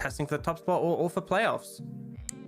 testing for the top spot or for playoffs.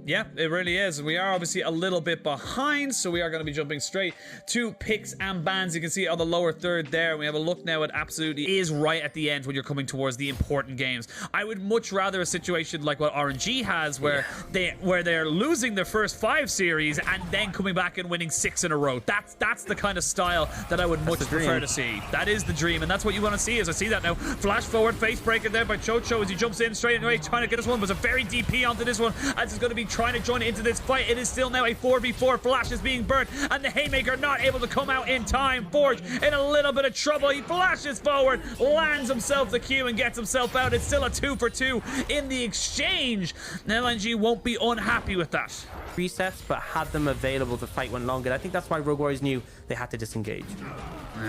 Yeah, it really is. We are obviously a little bit behind, so we are going to be jumping straight to picks and bans. You can see on the lower third there, we have a look now at absolutely is right at the end when you're coming towards the important games. I would much rather a situation like what RNG has, where they're losing their first 5 series and then coming back and winning 6 in a row. That's the kind of style that I would much prefer to see. That is the dream, and that's what you want to see. As I see that now, flash forward, face breaker there by Chocho as he jumps in straight away, trying to get this one. Was a very DP onto this one, as he's going to be trying to join into this fight. It is still now a 4v4. Flash is being burnt, and the Haymaker not able to come out in time. Forge in a little bit of trouble. He flashes forward, lands himself the Q, and gets himself out. It's still a 2 for 2 in the exchange. LNG won't be unhappy with that. Resets, but had them available to fight one longer. I think that's why Rogue Warriors knew they had to disengage.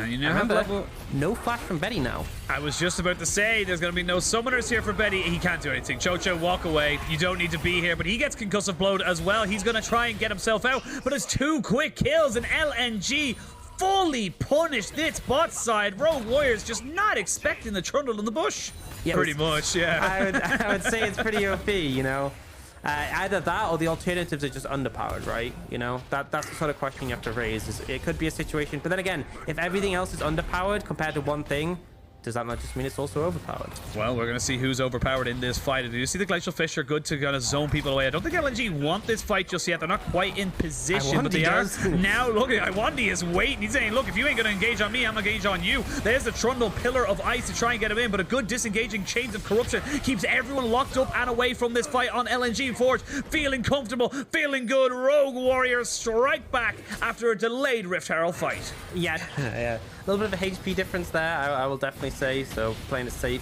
You know, remember, no flash from Betty now. I was just about to say, there's going to be no summoners here for Betty. He can't do anything. Chocho, walk away. You don't need to be here, but he gets concussive blowed as well. He's going to try and get himself out, but it's 2 quick kills, and LNG fully punished this bot side. Rogue Warriors just not expecting the trundle in the bush. Yeah, pretty much, yeah. I would say it's pretty OP, you know. Either that or the alternatives are just underpowered, right? You know, that's the sort of question you have to raise. It could be a situation, but then again, if everything else is underpowered compared to one thing, does that not just mean it's also overpowered? Well, we're going to see who's overpowered in this fight. Do you see the Glacial Fish are good to kind of zone people away? I don't think LNG want this fight just yet. They're not quite in position, but they are now. Look, Iwandi is waiting. He's saying, look, if you ain't going to engage on me, I'm going to engage on you. There's the Trundle Pillar of Ice to try and get him in, but a good disengaging Chains of Corruption keeps everyone locked up and away from this fight on LNG. Forge feeling comfortable, feeling good. Rogue Warriors strike back after a delayed Rift Herald fight. Yeah, yeah. A little bit of a HP difference there, I will definitely say. So playing it safe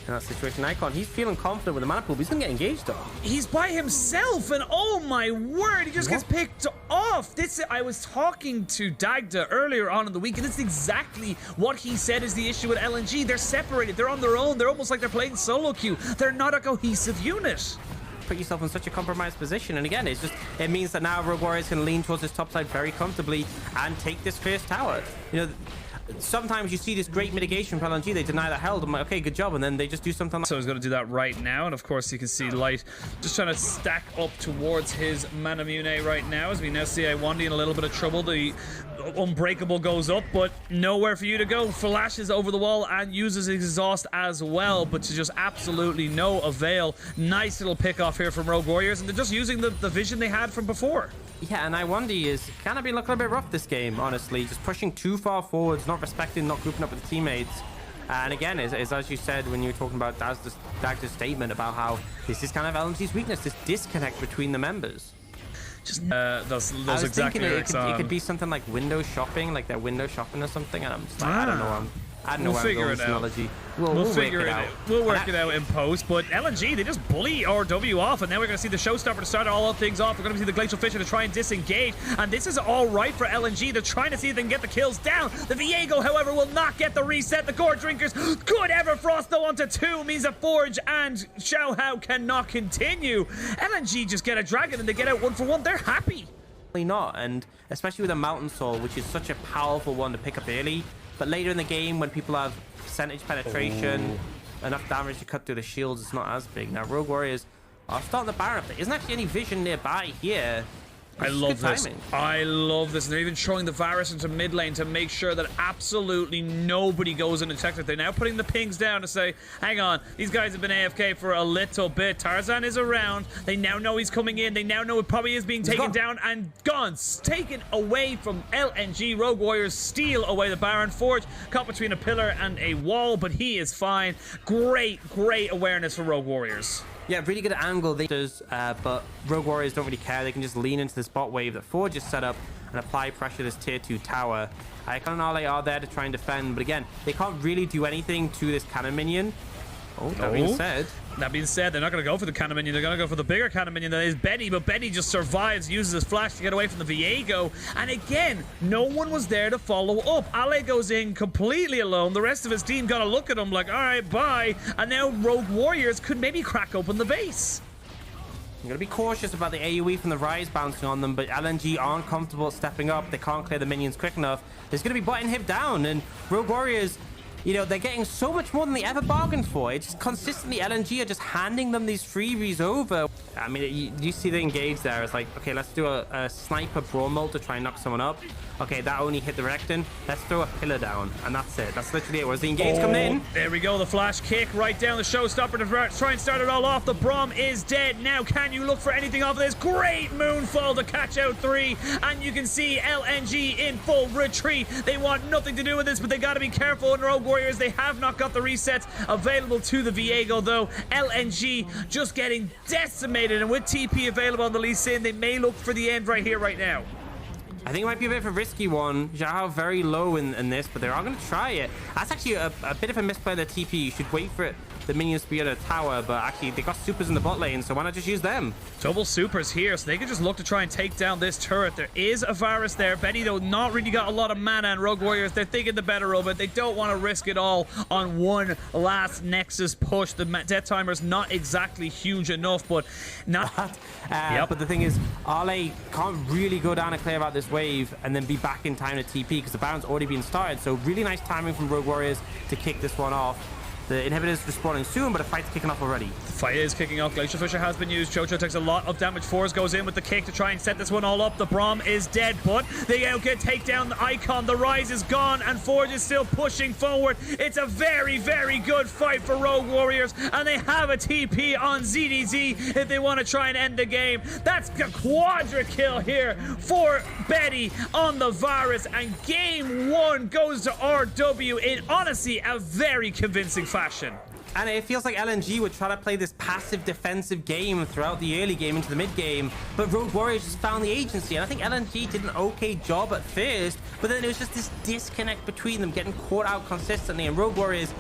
in that situation. Icon, he's feeling confident with the mana pool, but he's gonna get engaged though. He's by himself, and oh my word, he just gets picked off. I was talking to Dagda earlier on in the week, and it's exactly what he said is the issue with LNG. They're separated, they're on their own, they're almost like they're playing solo queue. They're not a cohesive unit. Put yourself in such a compromised position, and again, it means that now Rogue Warriors can lean towards this top side very comfortably and take this first tower. You know, sometimes you see this great mitigation from LNG. They deny the held. I'm like, okay, good job, and then they just do something like. So he's going to do that right now, and of course you can see Light just trying to stack up towards his Manamune right now, as we now see Iwandi in a little bit of trouble. The Unbreakable goes up, but nowhere for you to go. Flashes over the wall and uses his exhaust as well, but to just absolutely no avail. Nice little pick off here from Rogue Warriors, and they're just using the vision they had from before. Yeah, and Iwandi is kind of been looking a bit rough this game, honestly. Just pushing too far forwards, not respecting, not grouping up with the teammates. And again, is as you said when you were talking about Dagda's statement about how this is kind of LNG's weakness, this disconnect between the members. Just those exact lyrics it could be something like window shopping, like they're window shopping or something, and I'm just like, I don't know. We'll figure it out. We'll figure it out. We'll work it out in post. But LNG, they just bully RW off, and now we're going to see the showstopper to start all of things off. We're going to see the Glacial Fisher to try and disengage, and this is all right for LNG. They're trying to see if they can get the kills down. The Viego, however, will not get the reset. The Gore Drinkers, good Everfrost though onto 2 means that Forge and Xiao Hao cannot continue. LNG just get a dragon and they get out 1 for 1. They're happy. Not, and especially with a Mountain Soul, which is such a powerful one to pick up early. But later in the game, when people have percentage penetration, enough damage to cut through the shields, it's not as big. Now, Rogue Warriors are starting the Baron. There isn't actually any vision nearby here. I love this. I love this. And they're even throwing the Varus into mid lane to make sure that absolutely nobody goes undetected. They're now putting the pings down to say, hang on, these guys have been AFK for a little bit. Tarzan is around. They now know he's coming in. They now know it probably is being taken down and gone. Taken away from LNG. Rogue Warriors steal away the Baron. Forge caught between a pillar and a wall, but he is fine. Great awareness for Rogue Warriors. Yeah, really good angle, but Rogue Warriors don't really care. They can just lean into this bot wave that Forge is set up and apply pressure to this tier 2 tower. Icon and Ale are there to try and defend, but again, they can't really do anything to this cannon minion. That being said, they're not going to go for the cannon minion. They're going to go for the bigger cannon minion that is Betty, but Betty just survives, uses his flash to get away from the Viego. And again, no one was there to follow up. Ale goes in completely alone. The rest of his team got to look at him like, all right, bye. And now Rogue Warriors could maybe crack open the base. I'm going to be cautious about the AoE from the Rise bouncing on them, but LNG aren't comfortable stepping up. They can't clear the minions quick enough. There's going to be bot inhib down, and Rogue Warriors you know, they're getting so much more than they ever bargained for. It's just consistently LNG are just handing them these freebies over. I mean, you see the engage there. It's like, okay, let's do a sniper brawl ult to try and knock someone up. Okay, that only hit the Recton. Let's throw a pillar down, and that's it. That's literally it. Where's the engage coming in? There we go. The flash kick right down the showstopper to try and start it all off. The Brom is dead. Now, can you look for anything off of this? Great moonfall to catch out 3, and you can see LNG in full retreat. They want nothing to do with this, but they got to be careful in Rogue Warriors. They have not got the resets available to the Viego, though. LNG just getting decimated, and with TP available on the Lee Sin, they may look for the end right here, right now. I think it might be a bit of a risky one. Zhao very low in this, but they are going to try it. That's actually a bit of a misplay of the TP. You should wait for it, the minions to be at a tower, but actually they got supers in the bot lane, so why not just use them? Double supers here, so they can just look to try and take down this turret. There is a Varus there. Betty, though, not really got a lot of mana, and Rogue Warriors, they're thinking the better of it. They don't want to risk it all on one last Nexus push. The death timer's not exactly huge enough, but not... But the thing is, Ale can't really go down and clear out this wave and then be back in time to TP because the Baron's already been started. So really nice timing from Rogue Warriors to kick this one off. The inhibitors respawning soon, but the fight's kicking off already. The fight is kicking off. Glacial Fissure has been used. Chocho takes a lot of damage. Force goes in with the kick to try and set this one all up. The Brom is dead, but they get take down the Icon. The Rise is gone, and Forge is still pushing forward. It's a very, very good fight for Rogue Warriors, and they have a TP on ZDZ if they want to try and end the game. That's a quadra kill here for Betty on the Varus, and game 1 goes to RW in, honestly, a very convincing fashion. And it feels like LNG would try to play this passive defensive game throughout the early game into the mid game, but Rogue Warriors just found the agency, and I think LNG did an okay job at first, but then it was just this disconnect between them, getting caught out consistently, and Rogue Warriors